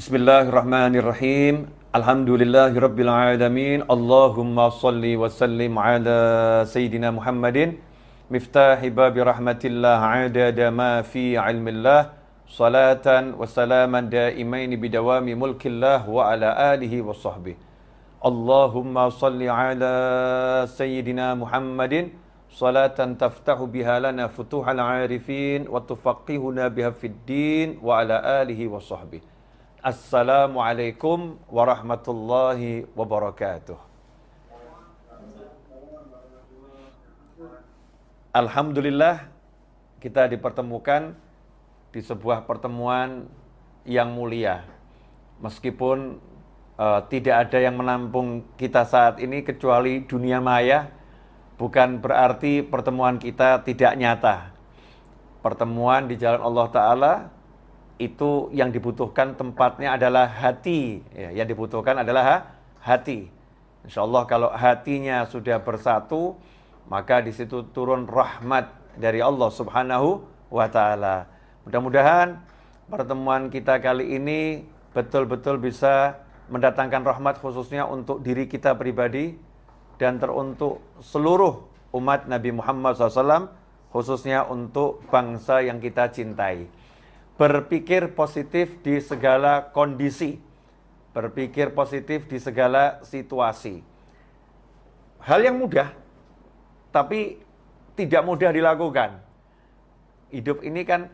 Bismillahirrahmanirrahim. Alhamdulillahirabbil alamin. Allahumma shalli wa sallim ala sayyidina Muhammadin miftahi babi rahmatillah adada ma fi ilmillah salatan wa salaman daimain bidawami mulkillah wa ala alihi wa sahbihi. Allahumma shalli ala sayyidina Muhammadin salatan taftahu biha lana futuhal arifin wa tufaqihuna biha fid din wa ala alihi wa sahbihi. Assalamualaikum warahmatullahi wabarakatuh. Alhamdulillah kita dipertemukan di sebuah pertemuan yang mulia. Meskipun tidak ada yang menampung kita saat ini kecuali dunia maya, bukan berarti pertemuan kita tidak nyata. Pertemuan di jalan Allah Ta'ala itu yang dibutuhkan tempatnya adalah hati, ya, yang dibutuhkan adalah hati. Insya Allah kalau hatinya sudah bersatu, maka di situ turun rahmat dari Allah Subhanahu wa Ta'ala. Mudah-mudahan pertemuan kita kali ini betul-betul bisa mendatangkan rahmat khususnya untuk diri kita pribadi dan teruntuk seluruh umat Nabi Muhammad SAW, khususnya untuk bangsa yang kita cintai. Berpikir positif di segala kondisi, berpikir positif di segala situasi. Hal yang mudah, tapi tidak mudah dilakukan. Hidup ini kan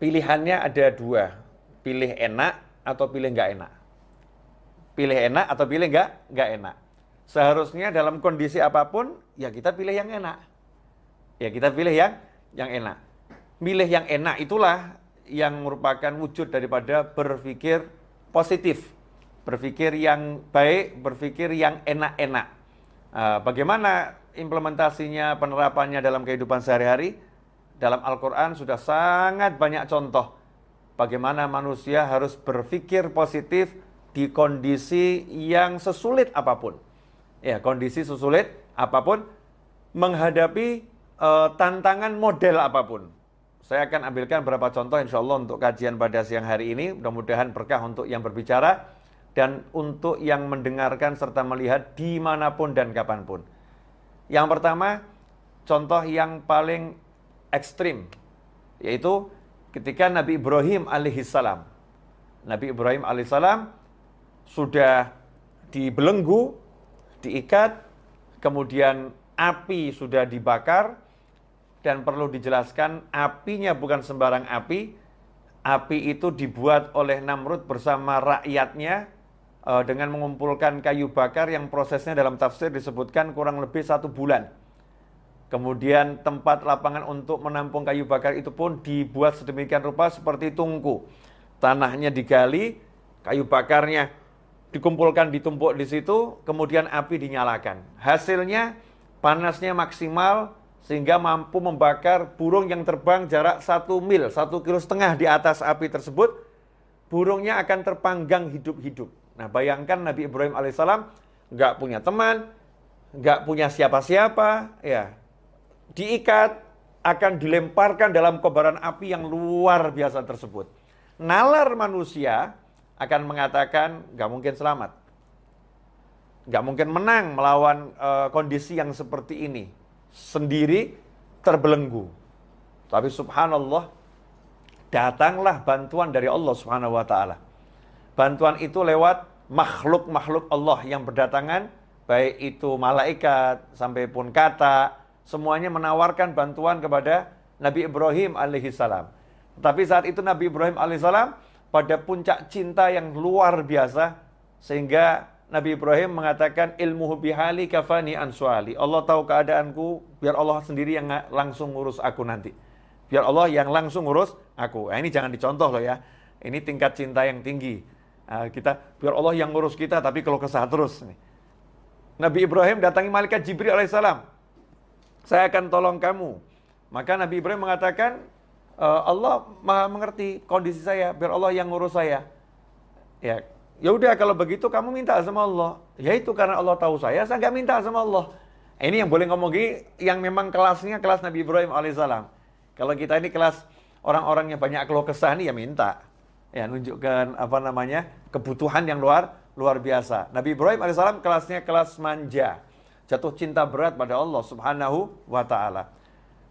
pilihannya ada dua, pilih enak atau pilih nggak enak. Pilih enak atau pilih nggak enak. Seharusnya dalam kondisi apapun, ya kita pilih yang enak. Ya kita pilih yang enak. Pilih yang enak itulah yang merupakan wujud daripada berpikir positif, berpikir yang baik, berpikir yang enak-enak. Bagaimana implementasinya, penerapannya dalam kehidupan sehari-hari? Dalam Al-Quran sudah sangat banyak contoh bagaimana manusia harus berpikir positif di kondisi yang sesulit apapun. Ya, kondisi sesulit apapun, menghadapi tantangan model apapun. Saya akan ambilkan beberapa contoh insya Allah untuk kajian pada siang hari ini. Mudah-mudahan berkah untuk yang berbicara dan untuk yang mendengarkan serta melihat dimanapun dan kapanpun. Yang pertama, contoh yang paling ekstrim, yaitu ketika Nabi Ibrahim alaihissalam. Nabi Ibrahim alaihissalam sudah dibelenggu, diikat, kemudian api sudah dibakar. Dan perlu dijelaskan, apinya bukan sembarang api. Api itu dibuat oleh Namrud bersama rakyatnya dengan mengumpulkan kayu bakar yang prosesnya dalam tafsir disebutkan kurang lebih 1 bulan. Kemudian tempat lapangan untuk menampung kayu bakar itu pun dibuat sedemikian rupa seperti tungku. Tanahnya digali, kayu bakarnya dikumpulkan, ditumpuk di situ, kemudian api dinyalakan. Hasilnya panasnya maksimal, sehingga mampu membakar burung yang terbang jarak 1 mil, 1,5 kilo di atas api tersebut. Burungnya akan terpanggang hidup-hidup. Nah, bayangkan Nabi Ibrahim alaihissalam nggak punya teman, nggak punya siapa-siapa, ya, diikat, akan dilemparkan dalam kobaran api yang luar biasa tersebut. Nalar manusia akan mengatakan nggak mungkin selamat, nggak mungkin menang melawan kondisi yang seperti ini. Sendiri terbelenggu. Tapi subhanallah, datanglah bantuan dari Allah Subhanahu wa Ta'ala. Bantuan itu lewat makhluk-makhluk Allah yang berdatangan, baik itu malaikat sampai pun kata, semuanya menawarkan bantuan kepada Nabi Ibrahim alaihissalam. Tapi saat itu Nabi Ibrahim alaihissalam pada puncak cinta yang luar biasa, sehingga Nabi Ibrahim mengatakan ilmuhu bihali kafani ansuali. Allah tahu keadaanku, biar Allah sendiri yang langsung ngurus aku nanti. Biar Allah yang langsung ngurus aku. Nah, ini jangan dicontoh loh ya. Ini tingkat cinta yang tinggi. Kita biar Allah yang ngurus kita, tapi kalau kesah terus. Nabi Ibrahim datangi malaikat Jibril alaihissalam. Saya akan tolong kamu. Maka Nabi Ibrahim mengatakan, Allah maha mengerti kondisi saya, biar Allah yang ngurus saya. Ya udah kalau begitu kamu minta sama Allah. Ya itu karena Allah tahu saya nggak minta sama Allah. Ini yang boleh ngomong gini, yang memang kelasnya kelas Nabi Ibrahim alaihissalam. Kalau kita ini kelas orang-orang yang banyak keluh kesah nih ya minta. Ya, nunjukkan kebutuhan yang luar biasa. Nabi Ibrahim alaihissalam kelasnya kelas manja, jatuh cinta berat pada Allah Subhanahu wa taala.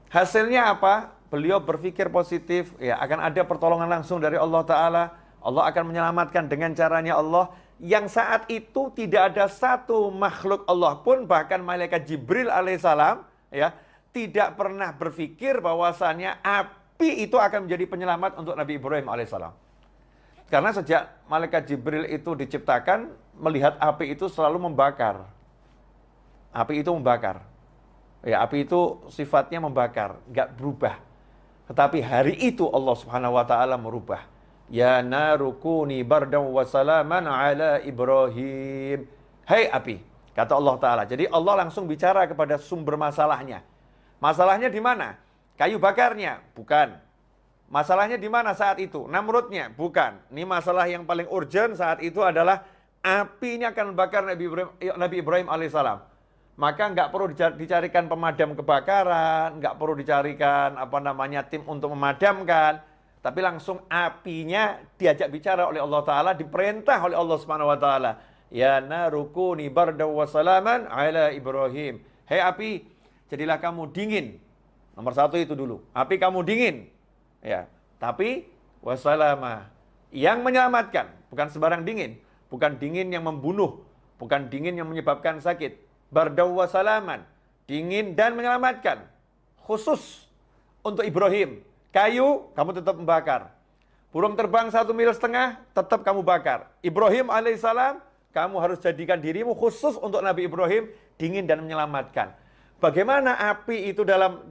Hasilnya apa? Beliau berpikir positif, ya akan ada pertolongan langsung dari Allah taala. Allah akan menyelamatkan dengan caranya Allah, yang saat itu tidak ada satu makhluk Allah pun, bahkan malaikat Jibril alaihissalam, ya, tidak pernah berpikir bahwasannya api itu akan menjadi penyelamat untuk Nabi Ibrahim alaihissalam. Karena sejak malaikat Jibril itu diciptakan, melihat api itu selalu membakar. Api itu membakar. Ya, api itu sifatnya membakar, nggak berubah. Tetapi hari itu Allah Subhanahu wa taala merubah. Ya narukuni bardan wa salaman ala Ibrahim. Hai api, kata Allah taala. Jadi Allah langsung bicara kepada sumber masalahnya. Masalahnya di mana? Kayu bakarnya? Bukan. Masalahnya di mana saat itu? Namrudnya? Bukan. Ini masalah yang paling urgent saat itu adalah api ini akan membakar Nabi Ibrahim alaihissalam. Maka nggak perlu dicarikan pemadam kebakaran, nggak perlu dicarikan tim untuk memadamkan, tapi langsung apinya diajak bicara oleh Allah Taala, diperintah oleh Allah Subhanahu Wa Taala. Ya narukuni bardan wa salaman ala Ibrahim. Hei api, jadilah kamu dingin. Nomor satu itu dulu. Api kamu dingin. Ya, tapi wasalama yang menyelamatkan, bukan sembarang dingin, bukan dingin yang membunuh, bukan dingin yang menyebabkan sakit. Bardaw wasalaman, dingin dan menyelamatkan, khusus untuk Ibrahim. Kayu kamu tetap membakar, burung terbang 1,5 mil tetap kamu bakar. Ibrahim alaihissalam, kamu harus jadikan dirimu khusus untuk Nabi Ibrahim, dingin dan menyelamatkan. Bagaimana api itu dalam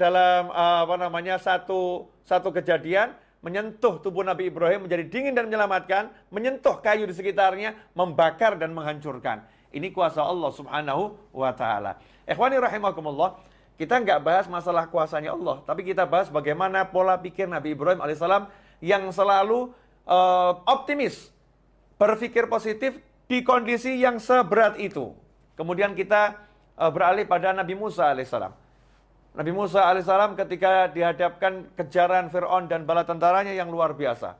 satu kejadian menyentuh tubuh Nabi Ibrahim menjadi dingin dan menyelamatkan, menyentuh kayu di sekitarnya, membakar dan menghancurkan. Ini kuasa Allah Subhanahu wa taala. Ikhwani rahimakumullah, kita nggak bahas masalah kuasanya Allah, tapi kita bahas bagaimana pola pikir Nabi Ibrahim alaihissalam yang selalu optimis, berpikir positif di kondisi yang seberat itu. Kemudian kita beralih pada Nabi Musa alaihissalam. Nabi Musa alaihissalam ketika dihadapkan kejaran Fir'aun dan bala tentaranya yang luar biasa.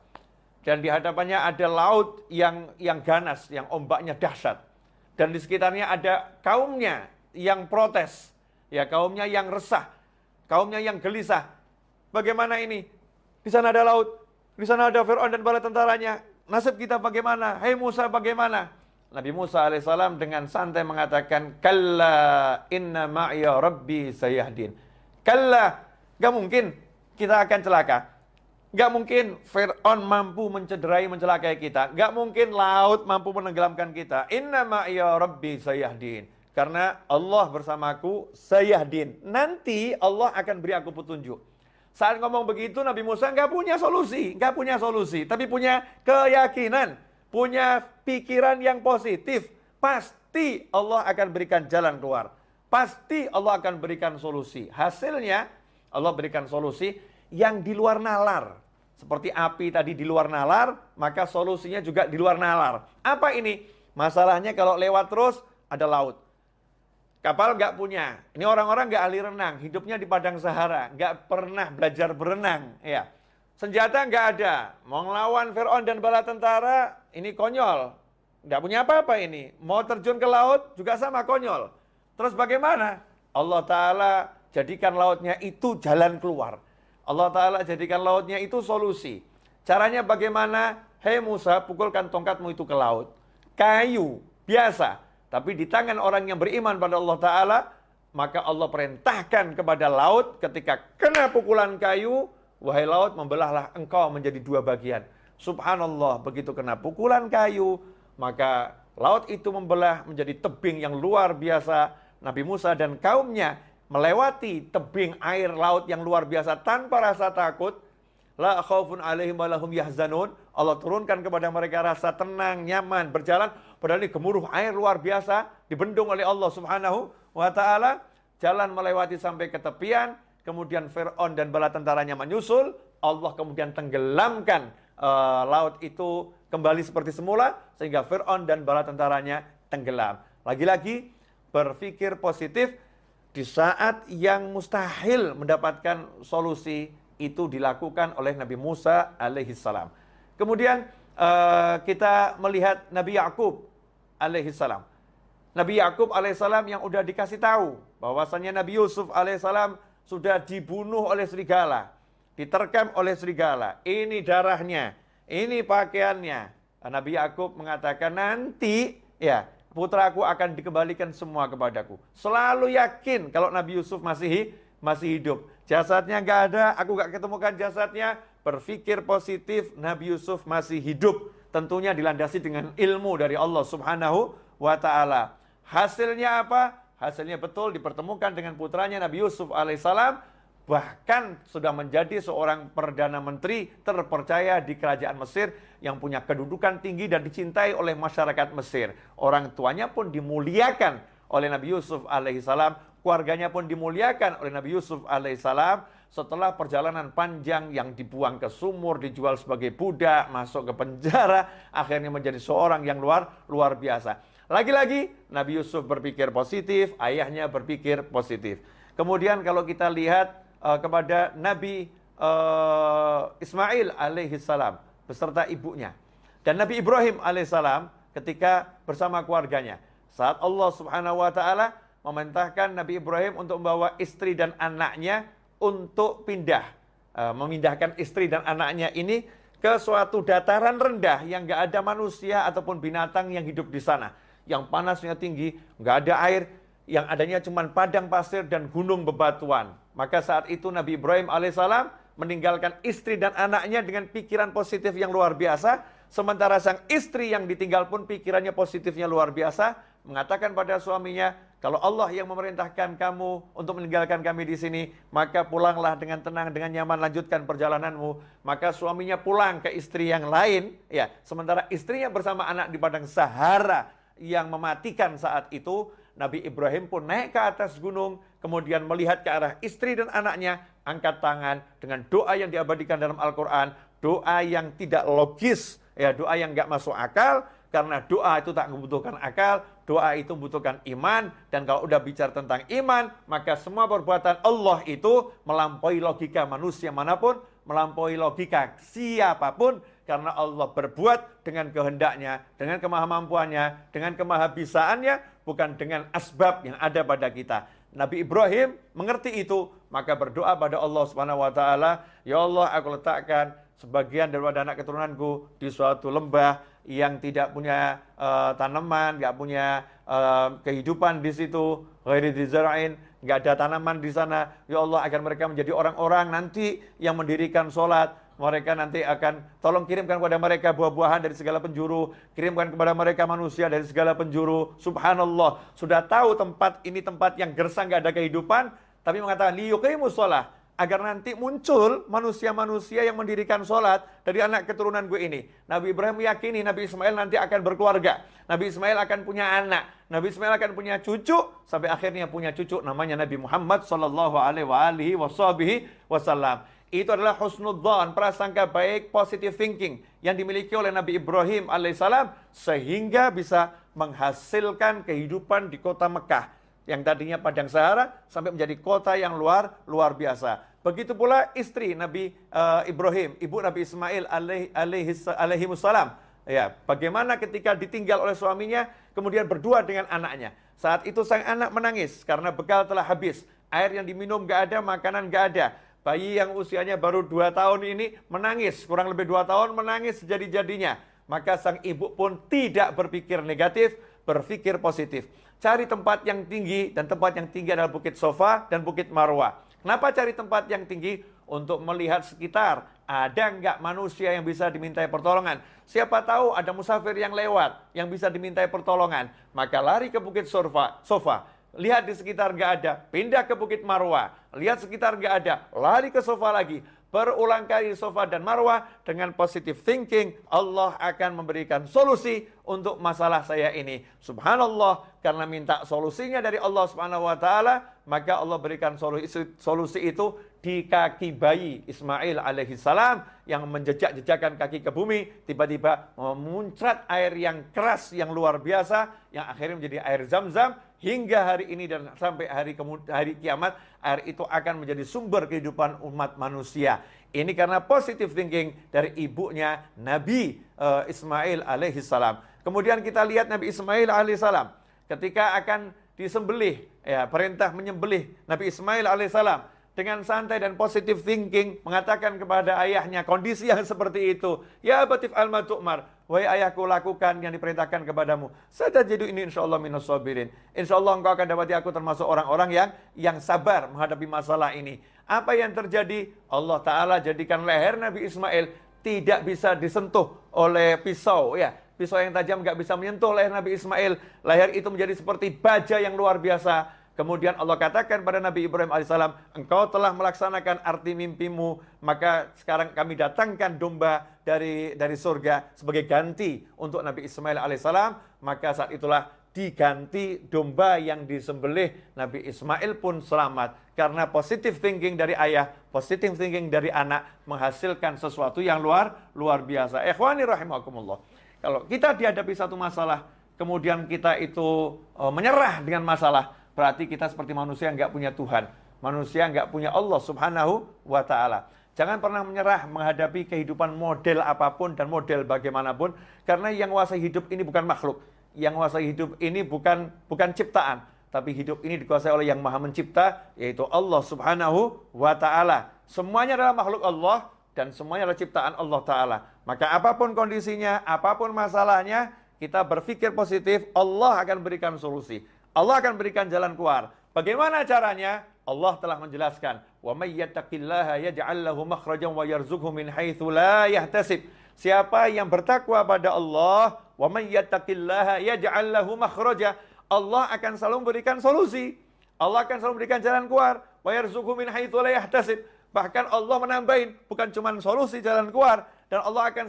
Dan di hadapannya ada laut yang ganas, yang ombaknya dahsyat. Dan di sekitarnya ada kaumnya yang protes. Ya, kaumnya yang resah. Kaumnya yang gelisah. Bagaimana ini? Di sana ada laut. Di sana ada Fir'aun dan bala tentaranya. Nasib kita bagaimana? Hai Musa, bagaimana? Nabi Musa alaihissalam dengan santai mengatakan, Kalla inna ma'iya rabbi sayahdin. Kalla, gak mungkin kita akan celaka. Gak mungkin Fir'aun mampu mencelakai kita. Gak mungkin laut mampu menenggelamkan kita. Inna ma'iya rabbi sayahdin. Karena Allah bersamaku sayahdin. Nanti Allah akan beri aku petunjuk. Saat ngomong begitu Nabi Musa gak punya solusi. Tapi punya keyakinan. Punya pikiran yang positif, pasti Allah akan berikan jalan keluar. Pasti Allah akan berikan solusi. Hasilnya Allah berikan solusi yang di luar nalar. Seperti api tadi di luar nalar, maka solusinya juga di luar nalar. Apa ini? Masalahnya kalau lewat terus ada laut. Kapal nggak punya. Ini orang-orang nggak ahli renang, hidupnya di padang Sahara, nggak pernah belajar berenang. Ya. Senjata nggak ada. Mau ngelawan Fir'aun dan bala tentara, ini konyol. Nggak punya apa-apa ini. Mau terjun ke laut, juga sama konyol. Terus bagaimana? Allah Ta'ala jadikan lautnya itu jalan keluar. Allah Ta'ala jadikan lautnya itu solusi. Caranya bagaimana? Hei Musa, pukulkan tongkatmu itu ke laut. Kayu, biasa. Tapi di tangan orang yang beriman pada Allah Ta'ala, maka Allah perintahkan kepada laut ketika kena pukulan kayu, wahai laut, membelahlah engkau menjadi 2 bagian. Subhanallah, begitu kena pukulan kayu, maka laut itu membelah menjadi tebing yang luar biasa. Nabi Musa dan kaumnya melewati tebing air laut yang luar biasa tanpa rasa takut. La khaufun alaihim wa lahum yahzanun. Allah turunkan kepada mereka rasa tenang, nyaman, berjalan. Padahal ini gemuruh air luar biasa, dibendung oleh Allah Subhanahu wa ta'ala. Jalan melewati sampai ke tepian. Kemudian Fir'aun dan bala tentaranya menyusul, Allah kemudian tenggelamkan laut itu kembali seperti semula, sehingga Fir'aun dan bala tentaranya tenggelam. Lagi-lagi berpikir positif, di saat yang mustahil mendapatkan solusi, itu dilakukan oleh Nabi Musa alaihissalam. Kemudian kita melihat Nabi Yakub alaihissalam. Nabi Yakub alaihissalam yang udah dikasih tahu bahwasannya Nabi Yusuf alaihissalam sudah dibunuh oleh serigala, diterkam oleh serigala. Ini darahnya, ini pakaiannya. Nabi Yakub mengatakan, nanti ya putraku akan dikembalikan semua kepadaku. Selalu yakin kalau Nabi Yusuf masih hidup. Jasadnya nggak ada, aku nggak ketemukan jasadnya. Berpikir positif, Nabi Yusuf masih hidup. Tentunya dilandasi dengan ilmu dari Allah Subhanahu wa Ta'ala. Hasilnya apa? Hasilnya betul dipertemukan dengan putranya Nabi Yusuf alaihissalam. Bahkan sudah menjadi seorang Perdana Menteri terpercaya di kerajaan Mesir yang punya kedudukan tinggi dan dicintai oleh masyarakat Mesir. Orang tuanya pun dimuliakan oleh Nabi Yusuf alaihissalam. Keluarganya pun dimuliakan oleh Nabi Yusuf alaihissalam. Setelah perjalanan panjang yang dibuang ke sumur, dijual sebagai budak, masuk ke penjara, akhirnya menjadi seorang yang luar biasa. Lagi-lagi Nabi Yusuf berpikir positif, ayahnya berpikir positif. Kemudian kalau kita lihat kepada Nabi Ismail alaihissalam beserta ibunya. Dan Nabi Ibrahim alaihissalam ketika bersama keluarganya. Saat Allah Subhanahu wa Ta'ala memerintahkan Nabi Ibrahim untuk membawa istri dan anaknya untuk memindahkan istri dan anaknya ini ke suatu dataran rendah yang nggak ada manusia ataupun binatang yang hidup di sana. Yang panasnya tinggi, nggak ada air, yang adanya cuma padang pasir dan gunung bebatuan. Maka saat itu Nabi Ibrahim alaihissalam meninggalkan istri dan anaknya dengan pikiran positif yang luar biasa. Sementara sang istri yang ditinggal pun pikirannya positifnya luar biasa. Mengatakan pada suaminya, kalau Allah yang memerintahkan kamu untuk meninggalkan kami di sini, maka pulanglah dengan tenang, dengan nyaman, lanjutkan perjalananmu. Maka suaminya pulang ke istri yang lain, ya. Sementara istrinya bersama anak di padang Sahara yang mematikan saat itu, Nabi Ibrahim pun naik ke atas gunung, kemudian melihat ke arah istri dan anaknya, angkat tangan dengan doa yang diabadikan dalam Al-Quran, doa yang tidak logis, ya, doa yang nggak masuk akal, karena doa itu tak membutuhkan akal, doa itu membutuhkan iman, dan kalau udah bicara tentang iman, maka semua perbuatan Allah itu melampaui logika manusia manapun, melampaui logika siapapun, karena Allah berbuat dengan kehendaknya, dengan kemahamampuannya, dengan kemahabisaannya, bukan dengan asbab yang ada pada kita. Nabi Ibrahim mengerti itu, maka berdoa pada Allah Subhanahu wa Ta'ala, ya Allah, aku letakkan sebagian daripada anak keturunanku di suatu lembah yang tidak punya tanaman, nggak punya kehidupan di situ, ghairi dzara'in, nggak ada tanaman di sana. Ya Allah, agar mereka menjadi orang-orang nanti yang mendirikan sholat. Mereka nanti akan, tolong kirimkan kepada mereka buah-buahan dari segala penjuru, kirimkan kepada mereka manusia dari segala penjuru. Subhanallah, sudah tahu tempat ini tempat yang gersang, nggak ada kehidupan, tapi mengatakan liyuqimus shalah, agar nanti muncul manusia-manusia yang mendirikan sholat dari anak keturunan gue ini. Nabi Ibrahim meyakini Nabi Ismail nanti akan berkeluarga. Nabi Ismail akan punya anak. Nabi Ismail akan punya cucu. Sampai akhirnya punya cucu namanya Nabi Muhammad sallallahu alaihi wasallam. Itu adalah husnudzan, prasangka baik, positive thinking yang dimiliki oleh Nabi Ibrahim alaihissalam sehingga bisa menghasilkan kehidupan di kota Mekah yang tadinya padang Sahara sampai menjadi kota yang luar biasa. Begitu pula istri Nabi Ibrahim, ibu Nabi Ismail alaihi wassalam. Ya, bagaimana ketika ditinggal oleh suaminya, kemudian berdua dengan anaknya. Saat itu sang anak menangis karena bekal telah habis. Air yang diminum gak ada, makanan gak ada. Bayi yang usianya baru 2 tahun ini menangis, kurang lebih 2 tahun menangis sejadi-jadinya. Maka sang ibu pun tidak berpikir negatif, berpikir positif. Cari tempat yang tinggi, dan tempat yang tinggi adalah Bukit Sofa dan Bukit Marwah. Kenapa cari tempat yang tinggi? Untuk melihat sekitar, ada nggak manusia yang bisa dimintai pertolongan. Siapa tahu ada musafir yang lewat, yang bisa dimintai pertolongan. Maka lari ke Bukit Sofa. Lihat di sekitar nggak ada, pindah ke Bukit Marwah. Lihat sekitar nggak ada, lari ke Sofa lagi. Berulang kali Sofa dan Marwah dengan positive thinking, Allah akan memberikan solusi untuk masalah saya ini. Subhanallah, karena minta solusinya dari Allah Subhanahu wa Ta'ala, maka Allah berikan solusi itu di kaki bayi Ismail alaihissalam yang menjejak-jejakkan kaki ke bumi, tiba-tiba memuncrat air yang keras yang luar biasa, yang akhirnya menjadi air Zam-Zam hingga hari ini dan sampai hari kiamat, air itu akan menjadi sumber kehidupan umat manusia. Ini karena positive thinking dari ibunya Nabi Ismail alaihissalam. Kemudian kita lihat Nabi Ismail alaihissalam ketika akan disembelih, ya, perintah menyembelih Nabi Ismail alaihissalam. Dengan santai dan positive thinking mengatakan kepada ayahnya kondisi yang seperti itu, ya abatif alma tu'mar, wahai ayahku, lakukan yang diperintahkan kepadamu. Satajidu ini insyaallah minas sabirin. Insyaallah engkau akan dapati aku termasuk orang-orang yang sabar menghadapi masalah ini. Apa yang terjadi? Allah Ta'ala jadikan leher Nabi Ismail tidak bisa disentuh oleh pisau, ya. Pisau yang tajam nggak bisa menyentuh leher Nabi Ismail. Leher itu menjadi seperti baja yang luar biasa. Kemudian Allah katakan pada Nabi Ibrahim alaihissalam, engkau telah melaksanakan arti mimpimu, maka sekarang kami datangkan domba dari surga sebagai ganti untuk Nabi Ismail alaihissalam. Maka saat itulah diganti domba yang disembelih. Nabi Ismail pun selamat karena positive thinking dari ayah, positive thinking dari anak menghasilkan sesuatu yang luar biasa. Ikhwani rahimakumullah. Kalau kita dihadapi satu masalah, kemudian kita itu menyerah dengan masalah, berarti kita seperti manusia yang nggak punya Tuhan. Manusia nggak punya Allah subhanahu wa ta'ala. Jangan pernah menyerah menghadapi kehidupan model apapun dan model bagaimanapun. Karena yang menguasai hidup ini bukan makhluk. Yang menguasai hidup ini bukan ciptaan. Tapi hidup ini dikuasai oleh yang maha mencipta, yaitu Allah subhanahu wa ta'ala. Semuanya adalah makhluk Allah dan semuanya adalah ciptaan Allah ta'ala. Maka apapun kondisinya, apapun masalahnya, kita berpikir positif, Allah akan berikan solusi. Allah akan berikan jalan keluar. Bagaimana caranya? Allah telah menjelaskan, "Wa may yattaqillaha yaj'al lahu makhrajan wa yarzuqhu min haitsu la yahtasib." Siapa yang bertakwa pada Allah, "Wa may yattaqillaha yaj'al lahu makhraja." Allah akan selalu memberikan solusi. Allah akan selalu memberikan jalan keluar. "Wa yarzuqhu min haitsu la yahtasib." Bahkan Allah menambahin, bukan cuma solusi, jalan keluar, dan Allah akan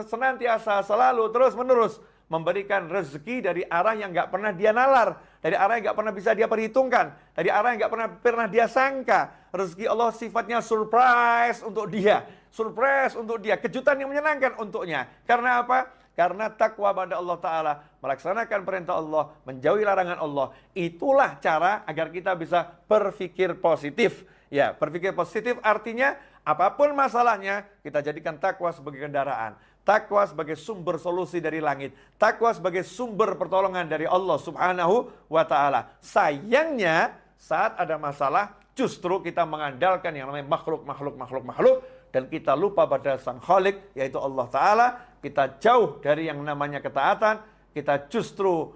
senantiasa selalu terus-menerus memberikan rezeki dari arah yang nggak pernah dia nalar, dari arah yang nggak pernah bisa dia perhitungkan, dari arah yang nggak pernah dia sangka. Rezeki Allah sifatnya surprise untuk dia, kejutan yang menyenangkan untuknya. Karena apa? Karena takwa pada Allah Ta'ala, melaksanakan perintah Allah, menjauhi larangan Allah. Itulah cara agar kita bisa berpikir positif. Ya, berpikir positif artinya apapun masalahnya, kita jadikan takwa sebagai kendaraan. Takwa sebagai sumber solusi dari langit. Takwa sebagai sumber pertolongan dari Allah subhanahu wa ta'ala. Sayangnya, saat ada masalah, justru kita mengandalkan yang namanya makhluk. Dan kita lupa pada sang Khalik, yaitu Allah Ta'ala. Kita jauh dari yang namanya ketaatan. Kita justru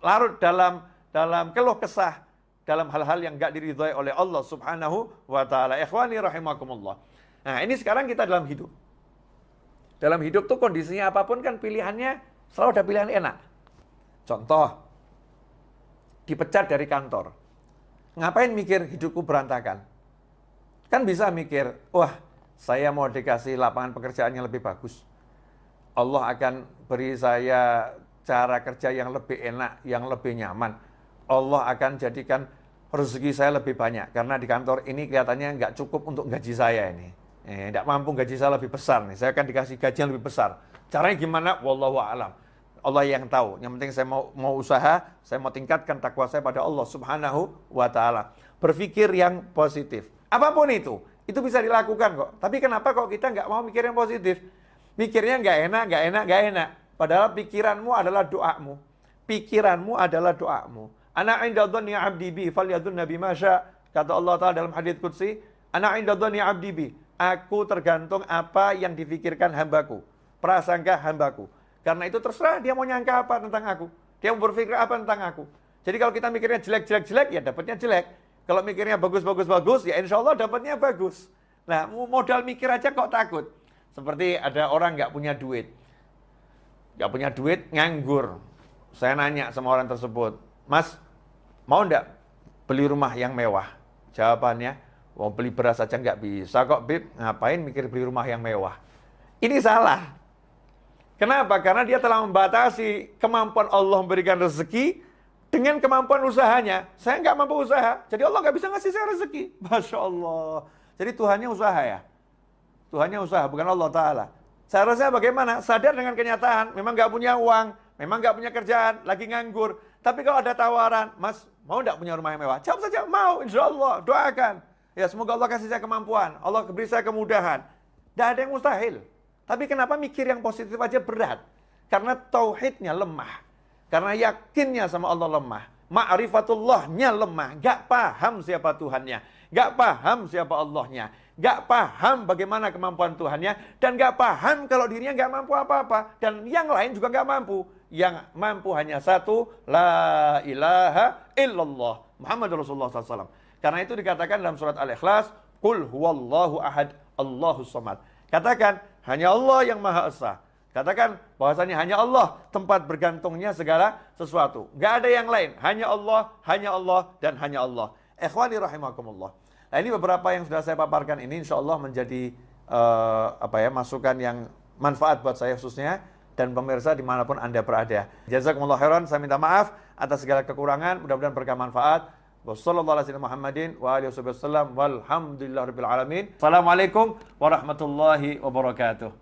larut dalam keluh kesah, dalam hal-hal yang gak diridhoi oleh Allah subhanahu wa ta'ala. Ikhwani rahimakumullah. Nah, ini sekarang kita dalam hidup. Dalam hidup tuh kondisinya apapun kan pilihannya selalu ada pilihan enak. Contoh, dipecat dari kantor. Ngapain mikir hidupku berantakan? Kan bisa mikir, wah saya mau dikasih lapangan pekerjaan yang lebih bagus. Allah akan beri saya cara kerja yang lebih enak, yang lebih nyaman. Allah akan jadikan rezeki saya lebih banyak. Karena di kantor ini kelihatannya nggak cukup untuk gaji saya ini. Tidak mampu gaji saya lebih besar nih. Saya akan dikasih gaji yang lebih besar. Caranya gimana? Wallahu a'lam. Allah yang tahu. Yang penting saya mau usaha, saya mau tingkatkan takwa saya pada Allah subhanahu wa ta'ala. Berpikir yang positif. Apapun itu bisa dilakukan kok. Tapi kenapa kok kita nggak mau mikir yang positif? Mikirnya nggak enak. Padahal pikiranmu adalah doamu. Ana 'inda dhanni 'abdi bi falyadhunna bima syaa. Kata Allah Ta'ala dalam hadits qudsi, ana 'inda dhanni 'abdi bi. Aku tergantung apa yang difikirkan hambaku, prasangka hambaku. Karena itu terserah dia mau nyangka apa tentang aku. Dia mau berpikir apa tentang aku. Jadi kalau kita mikirnya jelek, ya dapatnya jelek. Kalau mikirnya bagus, ya insya Allah dapatnya bagus. Nah, modal mikir aja kok takut. Seperti ada orang nggak punya duit. Nganggur. Saya nanya sama orang tersebut, Mas, mau nggak beli rumah yang mewah? Jawabannya, mau beli beras aja nggak bisa kok, Bib. Ngapain mikir beli rumah yang mewah? Ini salah. Kenapa? Karena dia telah membatasi kemampuan Allah memberikan rezeki dengan kemampuan usahanya. Saya nggak mampu usaha, jadi Allah nggak bisa ngasih saya rezeki. Masya Allah. Jadi Tuhannya usaha ya? Tuhannya usaha, bukan Allah Ta'ala. Seharusnya bagaimana? Sadar dengan kenyataan, memang nggak punya uang, memang nggak punya kerjaan, lagi nganggur. Tapi kalau ada tawaran, Mas, mau enggak punya rumah yang mewah? Jawab saja, mau, insya Allah, doakan. Ya, semoga Allah kasih saya kemampuan, Allah beri saya kemudahan. Tidak ada yang mustahil. Tapi kenapa mikir yang positif aja berat? Karena tauhidnya lemah. Karena yakinnya sama Allah lemah. Ma'rifatullahnya lemah. Gak paham siapa Tuhannya. Gak paham siapa Allahnya. Gak paham bagaimana kemampuan Tuhannya. Dan gak paham kalau dirinya gak mampu apa-apa. Dan yang lain juga gak mampu. Yang mampu hanya satu. La ilaha illallah. Muhammad Rasulullah SAW. Karena itu dikatakan dalam surat Al-Ikhlas, Qul huwallahu ahad, Allahus samad. Katakan, hanya Allah yang Maha Esa. Katakan bahwasanya hanya Allah tempat bergantungnya segala sesuatu. Gak ada yang lain. Hanya Allah, dan hanya Allah. Ikhwani rahimakumullah. Nah, ini beberapa yang sudah saya paparkan ini insya Allah menjadi masukan yang manfaat buat saya khususnya dan pemirsa dimanapun Anda berada. Jazakumullah khairan. Saya minta maaf atas segala kekurangan. Mudah-mudahan berkah manfaat. Wassalamualaikum warahmatullahi wabarakatuh.